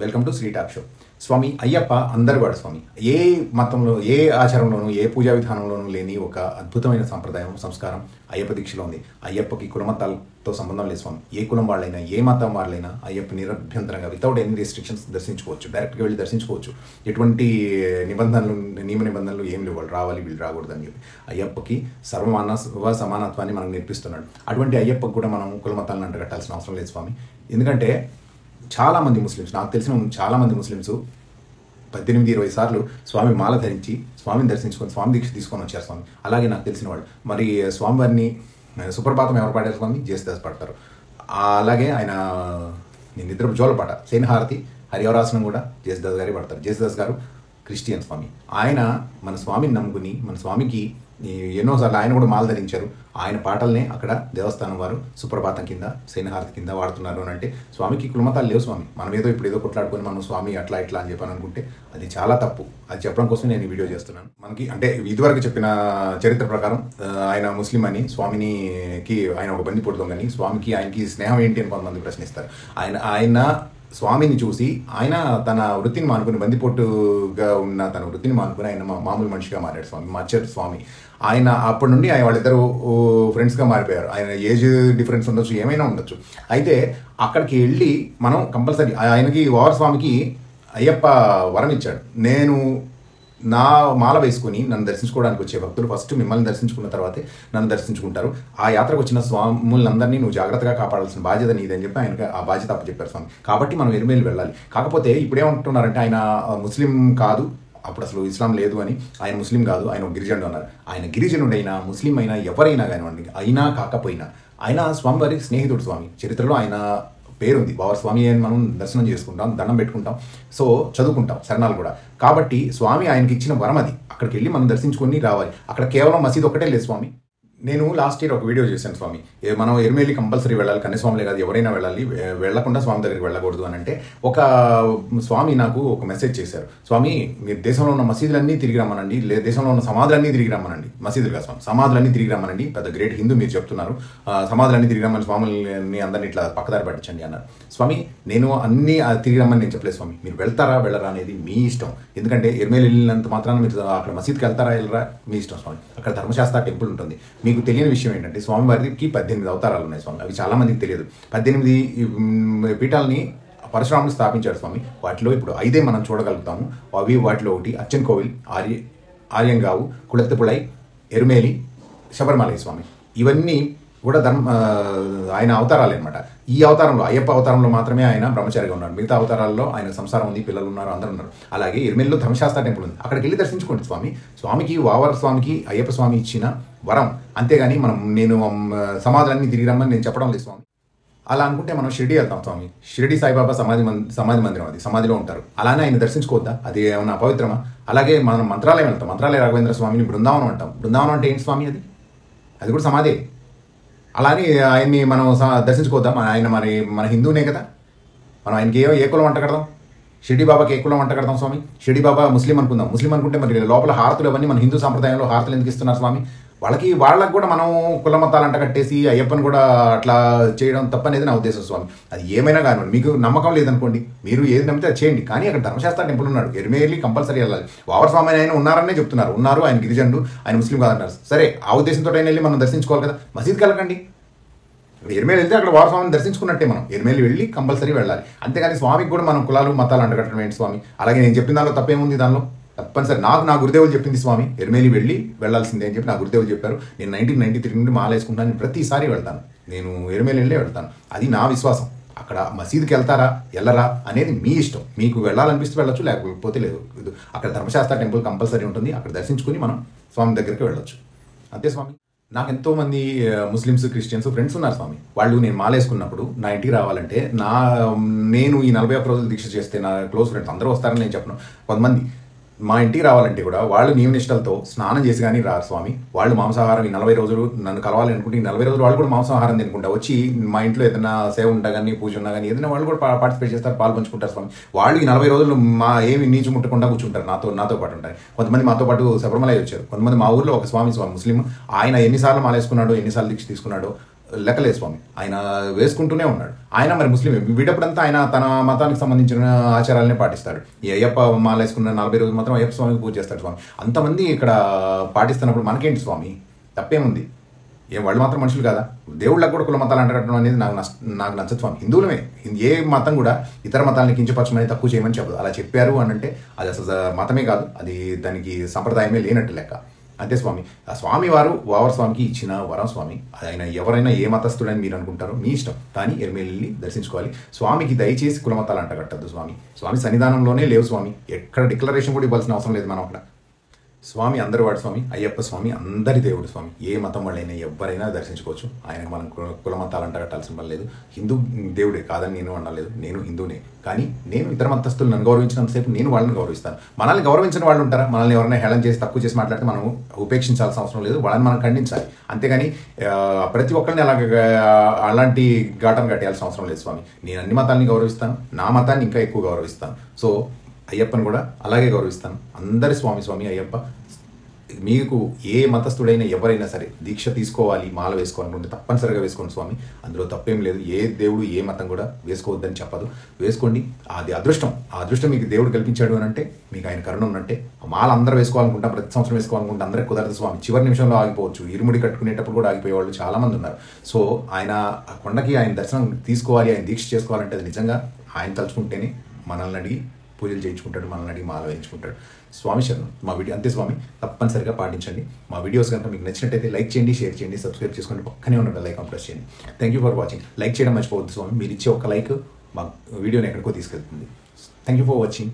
Welcome to Sri talk show. Swami Ayyappa అందరివాడు స్వామి. ఏ మతంలో, ఏ ఆచారంలోనూ, ఏ పూజా విధానంలోనూ లేని ఒక అద్భుతమైన సంప్రదాయం, సంస్కారం అయ్యప్ప దీక్షలో ఉంది. అయ్యప్పకి కులమతాలతో సంబంధం లేదు స్వామి. ఏ కులం వాళ్ళైనా, ఏ మతం వాళ్ళైనా అయ్యప్ప నిరభ్యంతరంగా వితౌట్ ఎనీ రెస్ట్రిక్షన్స్ దర్శించుకోవచ్చు. డైరెక్ట్గా వెళ్ళి దర్శించుకోవచ్చు. ఎటువంటి నియమ నిబంధనలు ఏం లేవు. వాళ్ళు రావాలి, వీళ్ళు రాకూడదు అని చెప్పి అయ్యప్పకి సర్వ సమానత్వాన్ని మనకు నేర్పిస్తున్నాడు. అటువంటి అయ్యప్పకు కూడా మనం కులమతాలను అంటగట్టాల్సిన అవసరం లేదు స్వామి. ఎందుకంటే చాలామంది ముస్లిమ్స్, నాకు తెలిసిన చాలామంది ముస్లిమ్స్ 18-20 సార్లు స్వామి మాల ధరించి స్వామిని దర్శించుకొని స్వామి దీక్ష తీసుకొని వచ్చారు స్వామి. అలాగే నాకు తెలిసిన వాళ్ళు మరి స్వామివారిని సుప్రభాతం ఎవరు పాడారు స్వామి? జేసుదాస్ పాడతారు. అలాగే ఆయన నిద్ర జోలపాట సేనహారతి హరివరాసనం కూడా జేసుదాస్ గారే పాడతారు. జేసుదాస్ గారు క్రిస్టియన్ స్వామి. ఆయన మన స్వామిని నమ్ముకుని మన స్వామికి ఎన్నోసార్లు ఆయన కూడా మాల ధరించారు. ఆయన పాటల్నే అక్కడ దేవస్థానం వారు సుప్రభాతం కింద, సేనహారతి కింద వాడుతున్నారు అని అంటే స్వామికి కులమతాలు లేవు స్వామి. మనం ఇప్పుడు ఏదో కొట్లాడుకొని మనం స్వామి అట్లా ఇట్లా అని చెప్పని అనుకుంటే అది చాలా తప్పు. అది చెప్పడం కోసం నేను ఈ వీడియో చేస్తున్నాను. మనకి అంటే ఇదివరకు చెప్పిన చరిత్ర ప్రకారం ఆయన ముస్లిం అని, స్వామికి ఆయన ఒక బందిపోటు దొంగని, స్వామికి ఆయనకి స్నేహం ఏంటి అని కొంతమంది ప్రశ్నిస్తారు. ఆయన స్వామిని చూసి ఆయన తన వృత్తిని మానుకుని, బందిపోటుగా ఉన్న తన వృత్తిని మానుకుని ఆయన మామూలు మనిషిగా మారాడు స్వామి. మార్చారు స్వామి. ఆయన అప్పటి నుండి వాళ్ళిద్దరూ ఫ్రెండ్స్గా మారిపోయారు. ఆయన ఏజ్ డిఫరెన్స్ ఉండొచ్చు, ఏమైనా ఉండొచ్చు. అయితే అక్కడికి వెళ్ళి మనం కంపల్సరీ ఆయనకి స్వామికి అయ్యప్ప వరం ఇచ్చాడు. నేను నా మాల వేసుకుని నన్ను దర్శించుకోవడానికి వచ్చే భక్తులు ఫస్ట్ మిమ్మల్ని దర్శించుకున్న తర్వాతే నన్ను దర్శించుకుంటారు. ఆ యాత్రకు వచ్చిన స్వాములందరినీ నువ్వు జాగ్రత్తగా కాపాడాల్సిన బాధ్యత నీదని చెప్పి ఆయనకి ఆ బాధ్యత అప్పచెప్పారు స్వామి. కాబట్టి మనం ఎరుమేలి వెళ్ళాలి. కాకపోతే ఇప్పుడేమంటున్నారంటే ఆయన ముస్లిం కాదు, అప్పుడు అసలు ఇస్లాం లేదు అని, ఆయన ముస్లిం కాదు, ఆయన గిరిజనుడు అన్నారు. ఆయన గిరిజనుడైనా ముస్లిం అయినా ఎవరైనా కానివ్వండి, అయినా కాకపోయినా ఆయన స్వామివారి స్నేహితుడు స్వామి. చరిత్రలో ఆయన పేరుంది. బావర్ స్వామి అని మనం దర్శనం చేసుకుంటాం, దండం పెట్టుకుంటాం, సో చదువుకుంటాం శరణాలు కూడా. కాబట్టి స్వామి ఆయనకి ఇచ్చిన వరం అది. అక్కడికి వెళ్ళి మనం దర్శించుకొని రావాలి. అక్కడ కేవలం మసీదు ఒకటే లేదు స్వామి. నేను లాస్ట్ ఇయర్ ఒక వీడియో చేశాను స్వామి. మనం ఎరుమేలి కంపల్సరీ వెళ్ళాలి, కన్యస్వాములే కాదు ఎవరైనా వెళ్ళాలి, వెళ్లకుండా స్వామి దగ్గరికి వెళ్ళకూడదు అని అంటే ఒక స్వామి నాకు ఒక మెసేజ్ చేశారు. స్వామి మీరు దేశంలో ఉన్న మసీదులన్నీ తిరిగి రమ్మనండి, దేశంలో ఉన్న సమాధులన్నీ తిరిగి రమ్మనండి. మసీదులు కాదు స్వామి, సమాధులన్నీ తిరిగి రమ్మనండి. పెద్ద గ్రేట్ హిందూ మీరు చెప్తున్నారు, సమాధులన్నీ తిరిగి రమ్మని స్వాములని అందరినీ ఇట్లా పక్కదారి పట్టించండి అన్నారు. స్వామి నేను అన్నీ తిరిగి రమ్మని నేను చెప్పలేదు స్వామి. మీరు వెళ్తారా వెళ్ళరా అనేది మీ ఇష్టం. ఎందుకంటే ఎరుమేలి వెళ్ళినంత మాత్రాన మీరు అక్కడ మసీద్కి వెళ్తారా వెళ్ళరా మీ ఇష్టం స్వామి. అక్కడ ధర్మశాస్త్ర టెంపుల్ ఉంటుంది. మీకు తెలియని విషయం ఏంటంటే స్వామివారికి 18 అవతారాలు ఉన్నాయి స్వామి. అవి చాలా మందికి తెలియదు. 18 పీఠాలని పరశురాములు స్థాపించాడు స్వామి. వాటిలో ఇప్పుడు 5 మనం చూడగలుగుతాము. వాటిలో ఒకటి అచ్చన్ కోవిల్, ఆర్యంగావు, కుళత్తిపుళై, ఎరుమేలి, శబరిమలై స్వామి. ఇవన్నీ కూడా ఆయన అవతారాలు అనమాట. ఈ అవతారంలో అయ్యప్ప అవతారంలో మాత్రమే ఆయన బ్రహ్మచారిగా ఉన్నాడు. మిగతా అవతారాల్లో ఆయన సంసారం ఉంది, పిల్లలు ఉన్నారు, అందరూ ఉన్నారు. అలాగే ఎరుమేలిలో ధర్మశాస్త్ర టెంపుల్ ఉంది. అక్కడికి వెళ్ళి దర్శించుకోండి స్వామి. స్వామికి వావర్ స్వామికి అయ్యప్ప స్వామి ఇచ్చిన వరం. అంతేగాని నేను సమాధులన్నీ తిరిగి రమ్మని నేను చెప్పడం లేదు స్వామి. అలా అనుకుంటే మనం షిరిడి వెళ్తాం స్వామి. షిరిడి సాయిబాబా సమాధి మందిరం, అది సమాధిలో ఉంటారు. అలానే ఆయన దర్శించుకోవద్దా? అది ఏమన్నా అపవిత్రమా? అలాగే మనం మంత్రాలయం వెళ్తాం. మంత్రాలయ రాఘవేంద్ర స్వామిని బృందావనం అంటాం. బృందావనం అంటే ఏంటి స్వామి? అది కూడా సమాధే. అలానే ఆయన్ని మనం దర్శించుకోద్దాం? ఆయన మన హిందూనే కదా. మనం ఆయనకి ఏ కులం అంట కడదాం? షిరిడి బాబాకి ఏ కులం అంట కడదాం స్వామి? షిరిడి బాబా ముస్లిం అనుకుందాం. ముస్లిం అనుకుంటే మరి లోపల హారతులు అవన్నీ మన హిందూ సాంప్రదాయంలో హారతులు ఎందుకు ఇస్తున్నారు స్వామి? వాళ్ళకి కూడా మనం కుల మతాలు అంట కట్టేసి అయ్యప్పని కూడా అట్లా చేయడం తప్పనేది నా ఉద్దేశం స్వామి. అది ఏమైనా కానివ్వండి, మీకు నమ్మకం లేదనుకోండి, మీరు ఏది నమ్మితే అది చేయండి. కానీ అక్కడ ధర్మశాస్త్ర టెంపుల్ ఉన్నాడు, ఎరుమేలి కంపల్సరీ వెళ్ళాలి. వావర్ స్వామి ఆయన ఉన్నారనే చెప్తున్నారు. ఉన్నారు, ఆయన గిరిజనుడు, ఆయన ముస్లిం కాదన్నారు. సరే, ఆ ఉద్దేశంతో ఆయన వెళ్ళి మనం దర్శించుకోవాలి కదా. మసీద్కి వెళ్ళకండి. ఎరుమేలి వెళ్తే అక్కడ వావర్ స్వామిని దర్శించుకున్నట్టే. మనం ఎరుమేలి వెళ్ళి కంపల్సరీ వెళ్ళాలి. అంతేగాని స్వామికి కూడా మనం కులాలు మతాలు అంటగట్టడం ఏంటి స్వామి? అలాగే నేను చెప్పిన దానిలో తప్పేముంది? దానిలో తప్పనిసరి నా గురుదేవులు చెప్పింది స్వామి, ఎరుమేలి వెళ్ళి వెళ్ళాల్సిందే అని చెప్పి నా గురుదేవులు చెప్పారు. నేను 1993 నుండి మాల వేసుకుంటాను. ప్రతిసారి వెళ్తాను, నేను ఎరుమేలి వెళ్ళే వెళ్తాను. అది నా విశ్వాసం. అక్కడ మసీదుకి వెళ్తారా వెళ్ళరా అనేది మీ ఇష్టం. మీకు వెళ్ళాలనిపిస్తే వెళ్ళొచ్చు, లేకపోతే లేదు. అక్కడ ధర్మశాస్త్ర టెంపుల్ కంపల్సరీ ఉంటుంది. అక్కడ దర్శించుకుని మనం స్వామి దగ్గరికి వెళ్ళొచ్చు. అంతే స్వామి. నాకు ఎంతోమంది ముస్లిమ్స్, క్రిస్టియన్స్ ఫ్రెండ్స్ ఉన్నారు స్వామి. వాళ్ళు నేను మాలేసుకున్నప్పుడు నా ఇంటికి రావాలంటే నేను ఈ 41 రోజులు దీక్ష చేస్తే నా క్లోజ్ ఫ్రెండ్స్ అందరూ వస్తారని నేను చెప్పను. కొంతమంది మా ఇంటికి రావాలంటే కూడా వాళ్ళు నియమనిష్టలతో స్నానం చేసి కానీ రారు స్వామి. వాళ్ళు మాంసాహారం ఈ 40 రోజులు నన్ను కలవాలి అనుకుంటే ఈ 40 రోజులు వాళ్ళు కూడా మాంసాహారం తినుకుంటా వచ్చి మా ఇంట్లో ఏదైనా సేవ ఉంటా కానీ, పూజ ఉన్నా కానీ, ఏదైనా వాళ్ళు కూడా పార్టిసిపేట్ చేస్తారు, పాలు పంచుకుంటారు స్వామి. వాళ్ళు ఈ 40 రోజులు ఏమి నీచు ముట్టకుండా కూర్చుంటారు, నాతో పాటు ఉంటారు. కొంతమంది మాతో పాటు శబరిమలై వచ్చారు. కొంతమంది మా ఊర్లో ఒక స్వామి ముస్లిం, ఆయన ఎన్నిసార్లు మాలేసుకున్నాడో, ఎన్నిసార్లు దీక్ష తీసుకున్నాడో లెక్కలేదు స్వామి. ఆయన వేసుకుంటూనే ఉన్నాడు. ఆయన మరి ముస్లిం వీడప్పుడంతా ఆయన తన మతానికి సంబంధించిన ఆచారాలనే పాటిస్తాడు. ఈ అయ్యప్ప మాల వేసుకున్న 40 రోజులు మాత్రం అయ్యప్ప స్వామికి పూజ చేస్తాడు స్వామి. అంతమంది ఇక్కడ పాటిస్తున్నప్పుడు మనకేంటి స్వామి, తప్పేముంది? వాళ్ళు మాత్రం మనుషులు కాదా? దేవుళ్ళకు కూడా కుల మతాలు అంటగట్టడం అనేది నాకు నచ్చదు స్వామి. హిందువులమే, ఏ మతం కూడా ఇతర మతాలని కించపరచమని తక్కువ చేయమని చెప్పదు. అలా చెప్పారు అని అంటే అది అసలు మతమే కాదు, అది దానికి సంప్రదాయమే లేనట్టు లెక్క. అంతే స్వామి. ఆ స్వామి వారు వావర్ స్వామికి ఇచ్చిన వరం స్వామి. ఆయన ఎవరైనా ఏ మతస్థుడని మీరు అనుకుంటారో మీ ఇష్టం, కానీ ఎర్మేలి దర్శించుకోవాలి. స్వామికి దయచేసి కులమతాలు అంటగట్టద్దు స్వామి. స్వామి సన్నిధానంలోనే లేవు స్వామి. ఎక్కడ డిక్లరేషన్ కూడా ఇవ్వాల్సిన అవసరం లేదు మనం అక్కడ. స్వామి అందరి వాడు స్వామి, అయ్యప్ప స్వామి అందరి దేవుడు స్వామి. ఏ మతం వాళ్ళైనా ఎవరైనా దర్శించుకోవచ్చు. ఆయనకు మనం కుల మతాలు అంటగట్టాల్సిన పని లేదు. హిందూ దేవుడే కాదని నేను అనలేదు, నేను హిందూనే. కానీ నేను ఇతర మతస్థులు నన్ను గౌరవించినంతసేపు నేను వాళ్ళని గౌరవిస్తాను. మనల్ని గౌరవించిన వాళ్ళు ఉంటారా? మనల్ని ఎవరైనా హేళన చేసి తక్కువ చేసి మాట్లాడితే మనం ఉపేక్షించాల్సిన అవసరం లేదు, వాళ్ళని మనం ఖండించాలి. అంతేగాని ప్రతి ఒక్కరిని అలాంటి ఘాటను కట్టేయాల్సిన అవసరం లేదు స్వామి. నేను అన్ని మతాలని గౌరవిస్తాను, నా మతాన్ని ఇంకా ఎక్కువ గౌరవిస్తాను. సో అయ్యప్పని కూడా అలాగే గౌరవిస్తాను. అందరి స్వామి అయ్యప్ప. మీకు ఏ మతస్థుడైనా ఎవరైనా సరే దీక్ష తీసుకోవాలి, మాల వేసుకోవాలనుకుంటే తప్పనిసరిగా వేసుకోండి స్వామి. అందులో తప్పేం లేదు. ఏ దేవుడు ఏ మతం కూడా వేసుకోవద్దని చెప్పదు, వేసుకోండి. అది అదృష్టం. ఆ అదృష్టం మీకు దేవుడు కల్పించాడు అని అంటే మీకు ఆయన కరుణ ఉన్నట్టే. మాల అందరూ వేసుకోవాలనుకుంటా, ప్రతి సంవత్సరం వేసుకోవాలనుకుంటే అందరికీ కుదరదు స్వామి. చివరి నిమిషంలో ఆగిపోవచ్చు. ఇరుముడి కట్టుకునేటప్పుడు కూడా ఆగిపోయేవాళ్ళు చాలా మంది ఉన్నారు. సో ఆయన ఆ కొండకి ఆయన దర్శనం తీసుకోవాలి, ఆయన దీక్ష చేసుకోవాలంటే అది నిజంగా ఆయన తలుచుకుంటేనే మనల్ని అడిగి పూజలు చేయించుకుంటాడు, మనల్ని అడిగి మాల వేయించుకుంటాడు. స్వామి శరణం. మా వీడియో అంతే స్వామి, తప్పనిసరిగా పాటించండి. మా వీడియోస్ కనుక మీకు నచ్చినట్టయితే లైక్ చేయండి, షేర్ చేయండి, సబ్స్క్రైబ్ చేసుకోండి, పక్కనే ఉన్న బెల్ ఐకాన్ ప్రెస్ చేయండి. Thank you for watching. Like చేయడం మర్చిపోవద్దు స్వామి. మీరు ఇచ్చే ఒక లైక్ మా వీడియోని ఎక్కడికో తీసుకెళ్తుంది. Thank you for watching.